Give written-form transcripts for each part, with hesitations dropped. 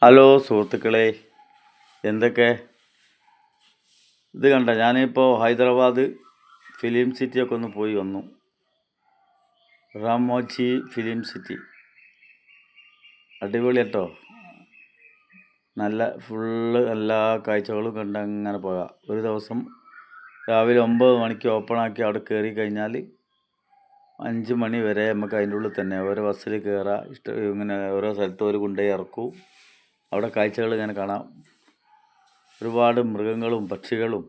Hello സുഹൃത്തുക്കളെ, എന്തൊക്കെ ഇത് കണ്ട ഞാനിപ്പോൾ ഹൈദരാബാദ് ഫിലിം സിറ്റിയൊക്കെ ഒന്ന് പോയി വന്നു. റാമോജി ഫിലിം സിറ്റി അടിപൊളി കേട്ടോ. നല്ല ഫുള്ള് എല്ലാ കാഴ്ചകളും കണ്ട് അങ്ങനെ പോകാം. ഒരു ദിവസം രാവിലെ 9 മണിക്ക് ഓപ്പണാക്കി അവിടെ കയറി കഴിഞ്ഞാൽ 5 മണി വരെ നമുക്ക് അതിൻ്റെ ഉള്ളിൽ തന്നെ ഓരോ ബസ്സിൽ കയറാം. ഇങ്ങനെ ഓരോ സ്ഥലത്ത് ഒരു കൊണ്ടുപോയി ഇറക്കും. അവിടെ കാഴ്ചകൾ ഇങ്ങനെ കാണാം. ഒരുപാട് മൃഗങ്ങളും പക്ഷികളും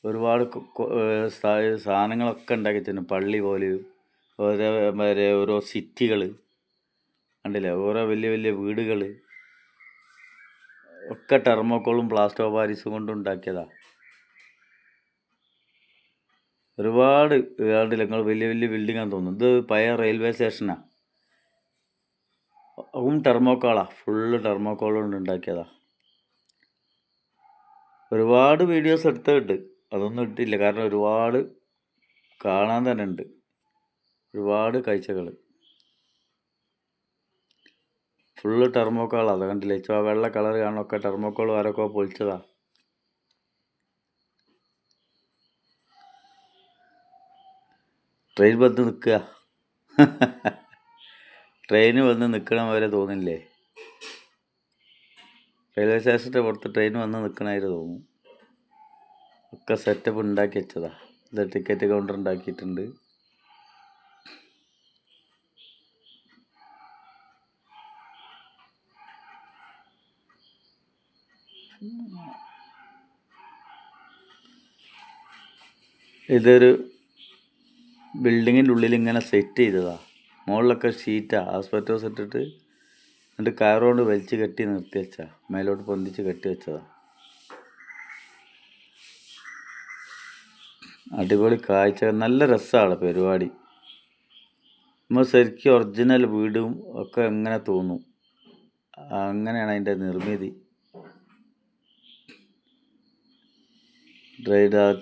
ഒരുപാട് സാധനങ്ങളൊക്കെ ഉണ്ടാക്കി വെച്ചിട്ടുണ്ട്. പള്ളി പോലെയും ഓരോ സിറ്റികൾ കണ്ടില്ലേ, ഓരോ വലിയ വലിയ വീടുകൾ ഒക്കെ ടെർമോക്കോളും പ്ലാസ്റ്റർ ഓഫ് പാരീസും കൊണ്ട് ഉണ്ടാക്കിയതാണ്. ഒരുപാട് കണ്ടില്ല നിങ്ങൾ, വലിയ വലിയ ബിൽഡിങ്ങാന്ന് തോന്നുന്നു. ഇത് പഴയ റെയിൽവേ സ്റ്റേഷനാണ്. അതും ടെർമോക്കോളാണ്, ഫുള്ള് ടെർമോക്കോൾ കൊണ്ട് ഉണ്ടാക്കിയതാണ്. ഒരുപാട് വീഡിയോസ് എടുത്തിട്ട് അതൊന്നും ഇട്ടില്ല, കാരണം ഒരുപാട് കാണാൻ തന്നെ ഉണ്ട്. ഒരുപാട് കാഴ്ചകൾ ഫുള്ള് ടെർമോക്കോളാണ്. അത് കണ്ടില്ലേ, വെള്ള കളർ കാണുന്നൊക്കെ ടെർമോക്കോൾ ആരൊക്കെ പൊളിച്ചതാ. ട്രെയിൻ വന്ന് നിൽക്കുക ട്രെയിന് വന്ന് നിൽക്കണം വരെ തോന്നില്ലേ. റെയിൽവേ സ്റ്റേഷൻ്റെ പുറത്ത് ട്രെയിൻ വന്ന് നിൽക്കണമായിട്ട് തോന്നും. ഒക്കെ സെറ്റപ്പ് ഉണ്ടാക്കി വെച്ചതാ. ഇത് ടിക്കറ്റ് കൗണ്ടർ ഉണ്ടാക്കിയിട്ടുണ്ട്. ഇതൊരു ബിൽഡിങ്ങിൻ്റെ ഉള്ളിൽ ഇങ്ങനെ സെറ്റ് ചെയ്തതാ. മുകളിലൊക്കെ ഷീറ്റാ, ആസ്പെറ്റോസ് ഇട്ടിട്ട് എന്നിട്ട് കയറുകൊണ്ട് വലിച്ച് കെട്ടി നിർത്തി വെച്ചാ, മേലോട്ട് പൊന്തിച്ച് കെട്ടി വെച്ചതാ. അടിപൊളി കാഴ്ച, നല്ല രസമാണ് പരിപാടി. നമ്മൾ ശരിക്കും ഒറിജിനൽ വീടും ഒക്കെ എങ്ങനെ തോന്നും, അങ്ങനെയാണ് അതിൻ്റെ നിർമ്മിതി.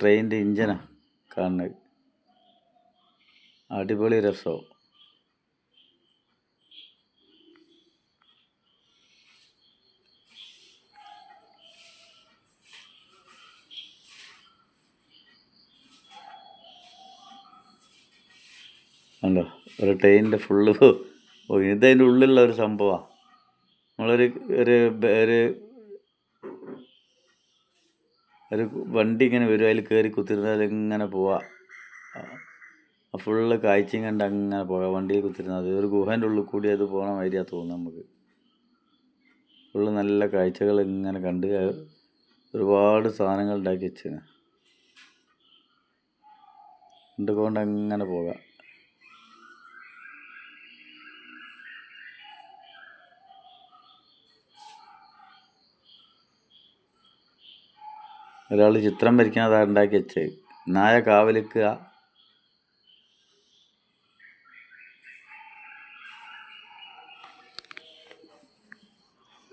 ട്രെയിനിൻ്റെ ഇഞ്ചനാണ് കാണുന്നത്. അടിപൊളി രസവും. അല്ലോ ഒരു ട്രെയിനിൻ്റെ ഫുള്ള് ഇതതിൻ്റെ ഉള്ളിലുള്ള ഒരു സംഭവമാണ്. നമ്മളൊരു ഒരു ഒരു ഒരു വണ്ടി ഇങ്ങനെ വരും, അതിൽ കയറി കുത്തിരുന്നാൽ ഇങ്ങനെ പോവാം. ഫുള്ള് കാഴ്ചയും കണ്ട് അങ്ങനെ പോകാം. വണ്ടിയിൽ കുത്തിരുന്നാൽ ഒരു ഗുഹേൻ്റെ ഉള്ളിൽ കൂടി അത് പോകണ മാതിരിയാണ് തോന്നുന്നത് നമുക്ക്. ഫുള്ള് നല്ല കാഴ്ചകൾ ഇങ്ങനെ കണ്ട് ഒരുപാട് സാധനങ്ങൾ ഉണ്ടാക്കി വെച്ചാണ്, കണ്ടുകൊണ്ട് അങ്ങനെ പോകാം. ഒരാൾ ചിത്രം വരയ്ക്കണതാണ് ഉണ്ടാക്കി വെച്ചത്. നായ കാവലിക്കുക.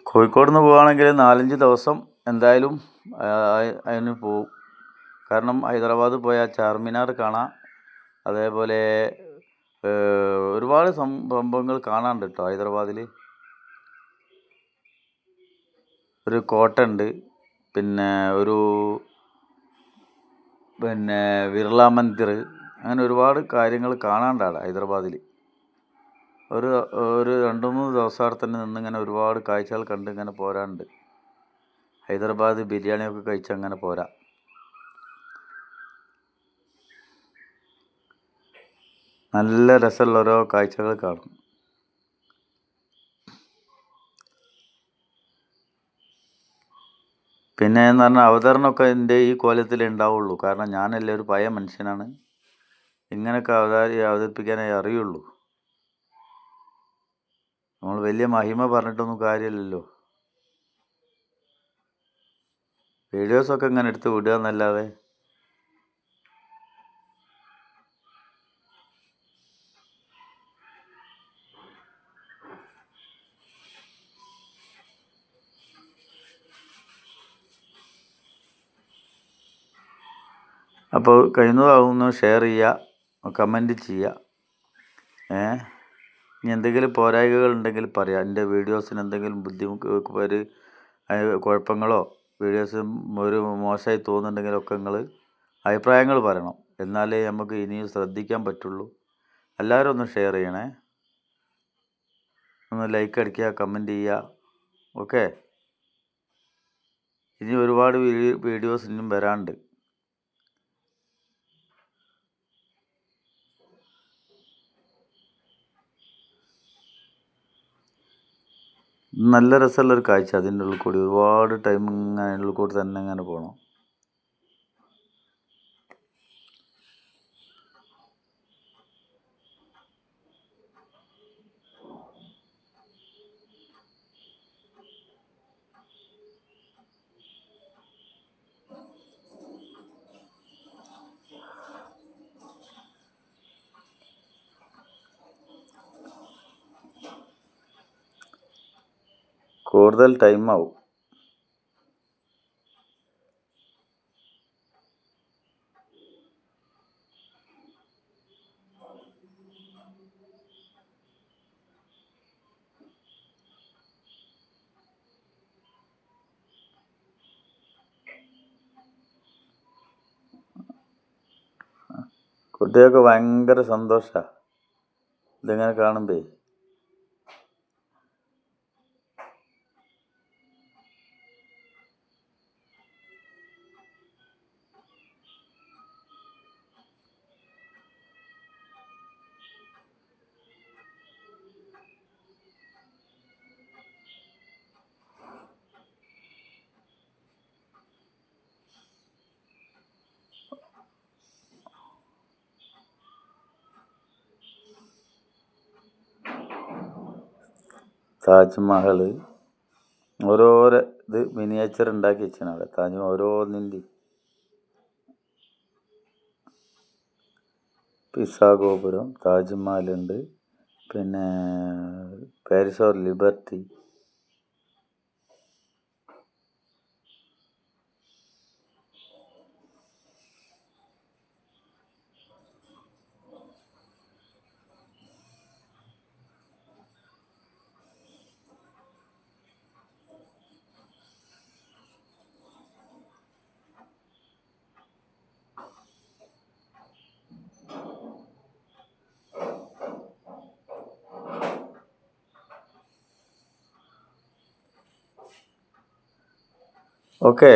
കോഴിക്കോട് നിന്ന് പോവുകയാണെങ്കിൽ 4-5 ദിവസം എന്തായാലും അതിന് പോവും. കാരണം ഹൈദരാബാദ് പോയാൽ ചാർമിനാർ കാണാം. അതേപോലെ ഒരുപാട് സംഭവങ്ങൾ കാണാനുണ്ട് കേട്ടോ. ഹൈദരാബാദിൽ ഒരു കോട്ട ഉണ്ട്, പിന്നെ ബിർള മന്ദിർ, അങ്ങനെ ഒരുപാട് കാര്യങ്ങൾ കാണാണ്ടാണ് ഹൈദരാബാദിൽ. ഒരു 2-3 ദിവസം അവിടെ തന്നെ നിന്നിങ്ങനെ ഒരുപാട് കാഴ്ചകൾ കണ്ട് ഇങ്ങനെ പോരാണ്ട്. ഹൈദരാബാദ് ബിരിയാണിയൊക്കെ കഴിച്ച് അങ്ങനെ പോരാ. നല്ല രസമുള്ള ഓരോ കാഴ്ചകൾ കാണും. പിന്നെ എന്ന് പറഞ്ഞാൽ അവതരണമൊക്കെ എൻ്റെ ഈ കോലത്തിലേ ഉണ്ടാവുള്ളൂ. കാരണം ഞാനല്ലേ ഒരു പഴയ മനുഷ്യനാണ്, ഇങ്ങനെയൊക്കെ അവതരിപ്പിക്കാനേ അറിയുള്ളൂ. നമ്മൾ വലിയ മഹിമ പറഞ്ഞിട്ടൊന്നും കാര്യമില്ലല്ലോ. വീഡിയോസൊക്കെ ഇങ്ങനെ എടുത്ത് വിടുക എന്നല്ലാതെ. അപ്പോൾ കഴിയുന്നതാവുന്ന ഷെയർ ചെയ്യുക, കമൻറ്റ് ചെയ്യുക. ഇനി എന്തെങ്കിലും പോരായ്കകൾ ഉണ്ടെങ്കിൽ പറയാം. എൻ്റെ വീഡിയോസിന് എന്തെങ്കിലും ബുദ്ധിമുട്ട് കുഴപ്പങ്ങളോ വീഡിയോസ് ഒരു മോശമായി തോന്നുന്നുണ്ടെങ്കിലൊക്കെ നിങ്ങൾ അഭിപ്രായങ്ങൾ പറയണം. എന്നാലേ നമുക്ക് ഇനിയും ശ്രദ്ധിക്കാൻ പറ്റുള്ളൂ. എല്ലാവരും ഒന്ന് ഷെയർ ചെയ്യണേ, ഒന്ന് ലൈക്ക് അടിക്കുക, കമൻറ്റ് ചെയ്യുക. ഓക്കെ, ഇനി ഒരുപാട് വീഡിയോസ് ഇനിയും വരാനുണ്ട്. നല്ല രസമുള്ളൊരു കാഴ്ച. അതിൻ്റെ ഉള്ളിൽ കൂടി ഒരുപാട് ടൈം ഇങ്ങനെ അതിൻ്റെ ഉള്ളിൽ കൂടി തന്നെ ഇങ്ങനെ പോകണം. കൂടുതൽ ടൈം ആവും. കുട്ടികൾക്ക് ഭയങ്കര സന്തോഷമാണ് ഇതിങ്ങനെ കാണുമ്പേ. താജ്മഹൽ ഓരോരോ ഇത് മിനിയേച്ചർ ഉണ്ടാക്കി വെച്ചാണ് അവിടെ. താജ്മഹൽ ഓരോന്നിൻ്റെ പിസാ ഗോപുരം, താജ്മഹലുണ്ട്, പിന്നെ പാരിസ് ഓഫ് ലിബർട്ടി. ഓക്കെ.